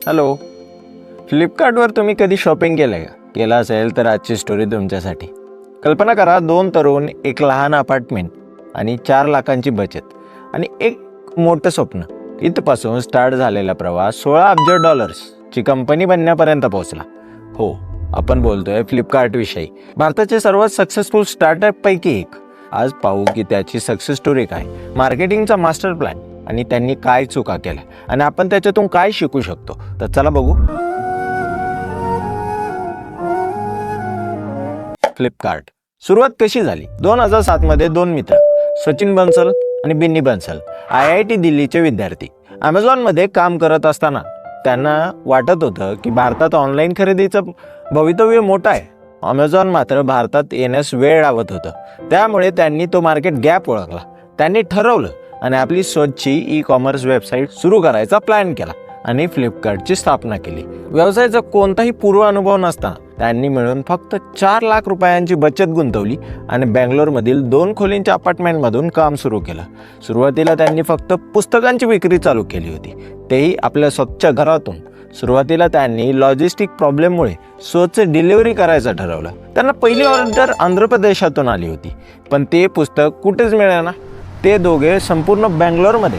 Hello. फ्लिपकार्टवर तुम्ही कधी शॉपिंग केलं का? केलं असेल तर आजची स्टोरी तुमच्यासाठी. कल्पना करा, 2 तरुण, एक लहान अपार्टमेंट आणि 4 लाखांची बचत आणि एक मोठं स्वप्न. इथपासून स्टार्ट झालेला प्रवास 16 अब्ज डॉलर्सची कंपनी बनण्यापर्यंत पोहोचला. हो, आपण बोलतोय फ्लिपकार्ट विषयी, भारताचे सर्वात सक्सेसफुल स्टार्टअप पैकी एक. आज पाहू की त्याची सक्सेस स्टोरी काय, मार्केटिंगचा मास्टर प्लॅन आणि त्यांनी काय चुका केल्या आणि आपण त्याच्यातून काय शिकू शकतो. तर चला बघू. फ्लिपकार्ट सुरुवात कशी झाली? 2007 मध्ये 2 मित्र, सचिन बन्सल आणि बिन्नी बन्सल, IIT दिल्लीचे विद्यार्थी, अमेझॉनमध्ये काम करत असताना त्यांना वाटत होतं की भारतात ऑनलाईन खरेदीचं भवितव्य मोठं आहे. अमेझॉन मात्र भारतात येण्यास वेळ लावत होतं. त्यामुळे त्यांनी तो मार्केट गॅप ओळखला. त्यांनी ठरवलं आणि आपली स्वतःची ई-कॉमर्स वेबसाईट सुरू करायचा प्लॅन केला आणि फ्लिपकार्टची स्थापना केली. व्यवसायाचा कोणताही पूर्व अनुभव नसताना त्यांनी मिळून फक्त 4 लाख रुपयांची बचत गुंतवली आणि बँगलोरमधील 2 खोलींच्या अपार्टमेंटमधून काम सुरू केलं. सुरुवातीला त्यांनी फक्त पुस्तकांची विक्री चालू केली होती, तेही आपल्या स्वतःच्या घरातून. सुरुवातीला त्यांनी लॉजिस्टिक प्रॉब्लेममुळे स्वतःच डिलिव्हरी करायचं ठरवलं. त्यांना पहिली ऑर्डर आंध्र प्रदेशातून आली होती, पण ते पुस्तक कुठेच मिळेना. ते दोघे संपूर्ण बँगलोरमध्ये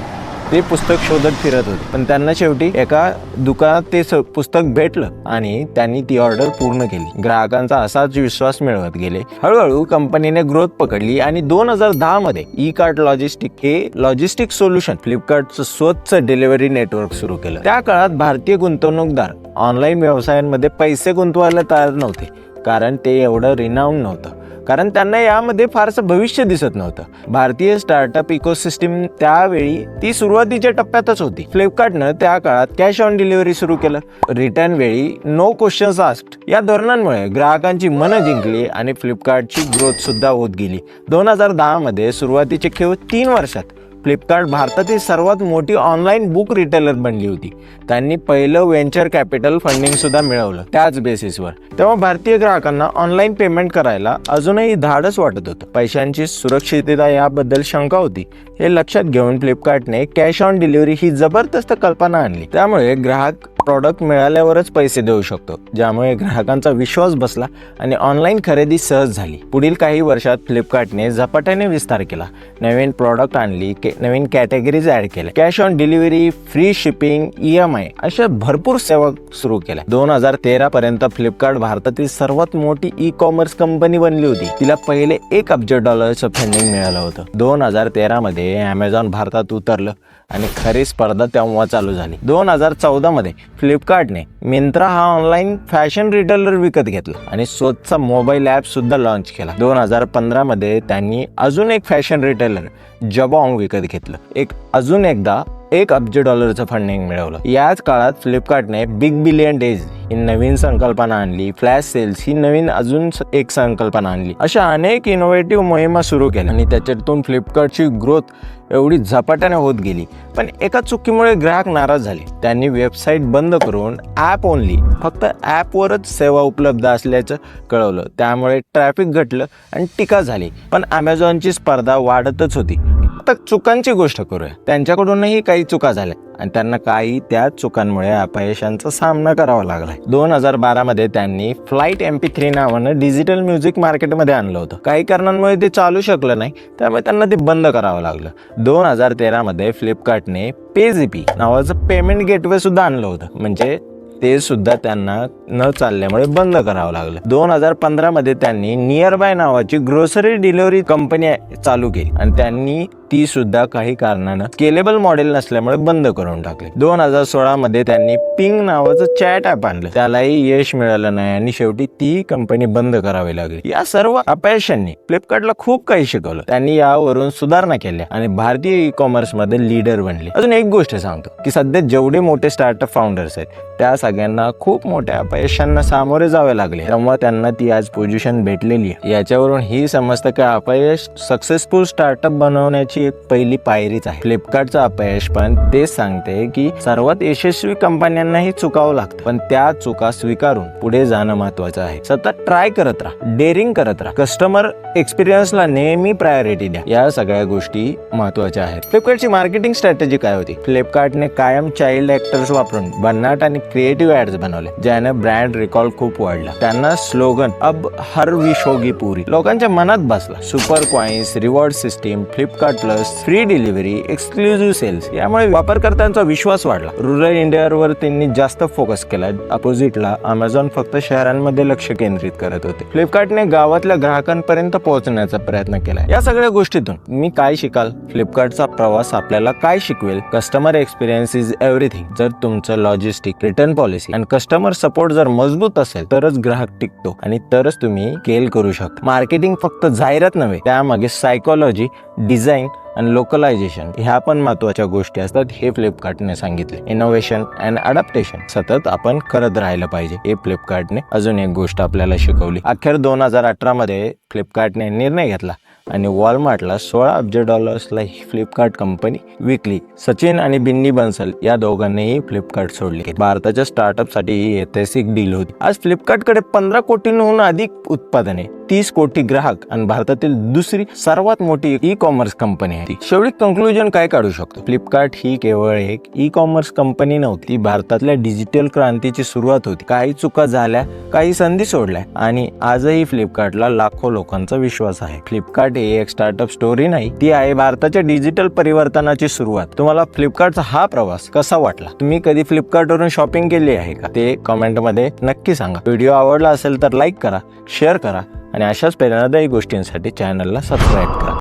ते पुस्तक शोधत फिरत होते, पण त्यांना शेवटी एका दुकानात ते पुस्तक भेटलं आणि त्यांनी ती ऑर्डर पूर्ण केली. ग्राहकांचा असाच विश्वास मिळवत गेले. हळूहळू कंपनीने ग्रोथ पकडली आणि 2010 मध्ये ई-कार्ट लॉजिस्टिक हे लॉजिस्टिक सोल्युशन, फ्लिपकार्टचं स्वतःचं डिलिव्हरी नेटवर्क सुरू केलं. त्या काळात भारतीय गुंतवणूकदार ऑनलाईन व्यवसायांमध्ये पैसे गुंतवायला तयार नव्हते, कारण ते एवढं रिनाऊंड नव्हतं, कारण त्यांना यामध्ये फारसं भविष्य दिसत नव्हतं. भारतीय स्टार्टअप इकोसिस्टीम त्यावेळी ती सुरुवातीच्या टप्प्यातच होती. फ्लिपकार्टनं त्या काळात कॅश ऑन डिलिव्हरी सुरू केलं. रिटर्न वेळी नो क्वेश्चन्स आस्क्ड या धोरणांमुळे ग्राहकांची मनं जिंकली आणि फ्लिपकार्टची ग्रोथ सुद्धा होत गेली. 2010 मध्ये सुरुवातीचे केवळ 3 वर्षात फ्लिपकार्ट भारतातील सर्वात मोठी ऑनलाईन बुक रिटेलर बनली होती. त्यांनी पहिलं व्हेंचर कॅपिटल फंडिंग सुद्धा मिळवलं त्याच बेसिसवर. तेव्हा भारतीय ग्राहकांना ऑनलाईन पेमेंट करायला अजूनही धाडस वाटत होतं. पैशांची सुरक्षितता याबद्दल शंका होती. हे लक्षात घेऊन फ्लिपकार्टने कॅश ऑन डिलिव्हरी ही जबरदस्त कल्पना आणली. त्यामुळे ग्राहक प्रॉडक्ट मिळाल्यावरच पैसे देऊ शकतो, ज्यामुळे ग्राहकांचा विश्वास बसला आणि ऑनलाईन खरेदी सहज झाली. पुढील काही वर्षात फ्लिपकार्टने झपाट्याने विस्तार केला. नवीन प्रॉडक्ट आणली, नवीन कॅटेगरीज ऍड केल्या, cash on delivery, free shipping, EMI अशा भरपूर सेवा सुरू केल्या. 2013 पर्यंत फ्लिपकार्ट भारतातील सर्वात मोठी ई-कॉमर्स कंपनी बनली होती. तिला पहिले 1 अब्ज डॉलरचं फंडिंग मिळालं होतं. 2013 मध्ये अमेझॉन भारतात उतरलं आणि खरी स्पर्धा तेव्हा चालू झाली. 2014 मध्ये फ्लिपकार्टने मिंत्रा हा ऑनलाईन फॅशन रिटेलर विकत घेतला आणि स्वतःचा मोबाईल ॲप सुद्धा लॉन्च केला. 2015 मध्ये त्यांनी अजून एक फॅशन रिटेलर जबॉंग विकत घेतलं. अजून एकदा 1 अब्ज डॉलरचं फंडिंग मिळवलं. याच काळात फ्लिपकार्टने बिग बिलियन डेज ही नवीन संकल्पना आणली. फ्लॅश सेल्स ही नवीन अजून एक संकल्पना आणली. अशा अनेक इनोव्हेटिव्ह मोहिमा सुरू केल्या आणि त्याच्यातून फ्लिपकार्टची ग्रोथ एवढी झपाट्याने होत गेली. पण एका चुकीमुळे ग्राहक नाराज झाले. त्यांनी वेबसाईट बंद करून ॲप ओनली, फक्त ॲपवरच सेवा उपलब्ध असल्याचं कळवलं. त्यामुळे ट्रॅफिक घटलं आणि टीका झाली. पण अमेझॉनची स्पर्धा वाढतच होती. आता चुकांची गोष्ट करूया. त्यांच्याकडूनही काही चुका झाल्या आणि त्यांना काही त्या चुकांमुळे अपयशांचा सामना करावा लागला. 2012 मध्ये त्यांनी फ्लाईट MP3 नावानं डिजिटल म्युझिक मार्केटमध्ये आणलं होतं. काही कारणांमुळे ते चालू शकलं नाही, त्यामुळे त्यांना ते बंद करावं लागलं. 2013 मध्ये फ्लिपकार्टने पेझिपी नावाचं पेमेंट गेटवे सुद्धा आणलं होतं, म्हणजे ते सुद्धा त्यांना न चालल्यामुळे बंद करावं लागलं. 2015 मध्ये त्यांनी नियर बाय नावाची ग्रोसरी डिलिव्हरी कंपनी चालू केली आणि त्यांनी ती सुद्धा काही कारणानं स्केलेबल मॉडेल नसल्यामुळे बंद करून टाकली. 2016 मध्ये त्यांनी पिंग नावाचं चॅट ॲप आणलं, त्यालाही यश मिळालं नाही आणि शेवटी ती कंपनी बंद करावी लागली. या सर्व अपयशांनी फ्लिपकार्टला खूप काही शिकवलं. त्यांनी यावरून सुधारणा केल्या आणि भारतीय ई-कॉमर्स मध्ये लीडर बनले. अजून एक गोष्ट सांगतो की सध्या जेवढे मोठे स्टार्टअप फाउंडर्स आहेत त्या सगळ्यांना खूप मोठ्या अपयशांना सामोरे जावे लागले, तेव्हा त्यांना ती आज पोझिशन भेटलेली आहे. याच्यावरून ही समजतं की अपयश सक्सेसफुल स्टार्टअप बनवण्याची एक पहिली पायरीच आहे. फ्लिपकार्टचं अपयश पण तेच सांगते की सर्वात यशस्वी कंपन्यांनाही चुकावं लागतं, पण त्या चुका स्वीकारून पुढे जाणं महत्वाचं आहे. सतत ट्राय करत राहा, डेअरिंग करत राहा, कस्टमर एक्सपिरियन्सला नेहमी प्रायोरिटी द्या. या सगळ्या गोष्टी महत्वाच्या आहेत. फ्लिपकार्टची मार्केटिंग स्ट्रॅटेजी काय होती? फ्लिपकार्टने कायम चाइल्ड ऍक्टर्स वापरून भन्नाट आणि क्रिएटिव्ह ऍड्स बनवले, ज्याने ब्रँड रिकॉल खूप वाढला. त्यांना स्लोगन अब हर विश होगी पूरी लोकांच्या मनात बसला. Super coins, reward system, Flipkart plus, free delivery, exclusive sales यामुळे वापरकर्त्यांचा विश्वास वाढला. रुरल इंडियावर त्यांनी जास्त फोकस केला. अपोजिटला अमेझॉन फक्त शहरांमध्ये लक्ष केंद्रित करत होते. फ्लिपकार्टने गावातल्या ग्राहकांपर्यंत पोहोचण्याचा प्रयत्न केला. या सगळ्या गोष्टीतून मी काय शिकाल? फ्लिपकार्टचा प्रवास आपल्याला काय शिकवेल? Customer experience is everything. जर तुमचं लॉजिस्टिक, रिटर्न पॉलिसी आणि कस्टमर सपोर्ट जर मजबूत असेल तरच ग्राहक टिकतो आणि तरच तुम्ही स्केल करू शकता. मार्केटिंग फक्त जाहिरात नव्हे, त्यामागे सायकोलॉजी, डिझाईन आणि लोकलायझेशन ह्या पण महत्वाच्या गोष्टी असतात. हे फ्लिपकार्टने सांगितले. इनोव्हेशन अँड अडॅप्टेशन सतत आपण करत राहिलं पाहिजे. हे फ्लिपकार्टने अजून एक गोष्ट आपल्याला शिकवली. अखेर 2018 मध्ये फ्लिपकार्टने निर्णय घेतला आणि वॉलमार्टला $16 अब्ज ही फ्लिपकार्ट कंपनी विकली. सचिन आणि बिन्नी बन्सल या दोघांनीही फ्लिपकार्ट सोडले. भारताच्या स्टार्टअपसाठी ही ऐतिहासिक डील होती. आज फ्लिपकार्टकडे 15 कोटींहून अधिक उत्पादने, 30 कोटी ग्राहक आणि भारतातील दुसरी सर्वात मोठी ई कॉमर्स कंपनी आहे. शेवटी कंक्लुजन काय काढू शकतो? फ्लिपकार्ट ही केवळ एक ई कॉमर्स कंपनी नव्हती, ती भारतातल्या डिजिटल क्रांतीची सुरुवात होती. काही चुका झाल्या, काही संधी सोडल्या आणि आजही फ्लिपकार्टला लाखो लोकांचा विश्वास आहे. फ्लिपकार्ट ही एक स्टार्टअप स्टोरी नाही, ती आहे भारताच्या डिजिटल परिवर्तनाची सुरुवात. तुम्हाला फ्लिपकार्टचा हा प्रवास कसा वाटला? तुम्ही कधी फ्लिपकार्टवरून शॉपिंग केली आहे का? ते कमेंटमध्ये नक्की सांगा. व्हिडिओ आवडला असेल तर लाईक करा, शेअर करा आणि अशाच प्रेरणादायी गोष्टींसाठी चॅनलला सबस्क्राईब करा.